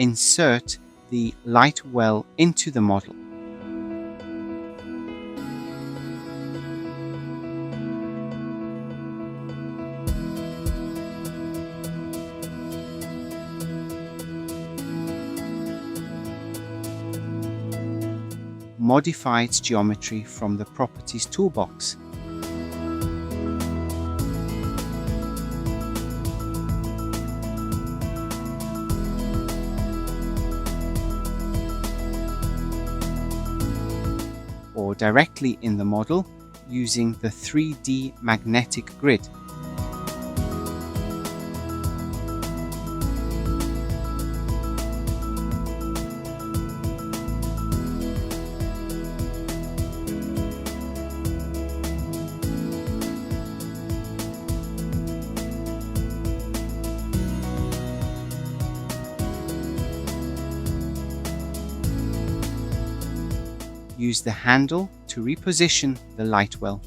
insert the light well into the model. Modify its geometry from the Properties toolbox. Or directly in the model using the 3D magnetic grid. Use the handle to reposition the light well.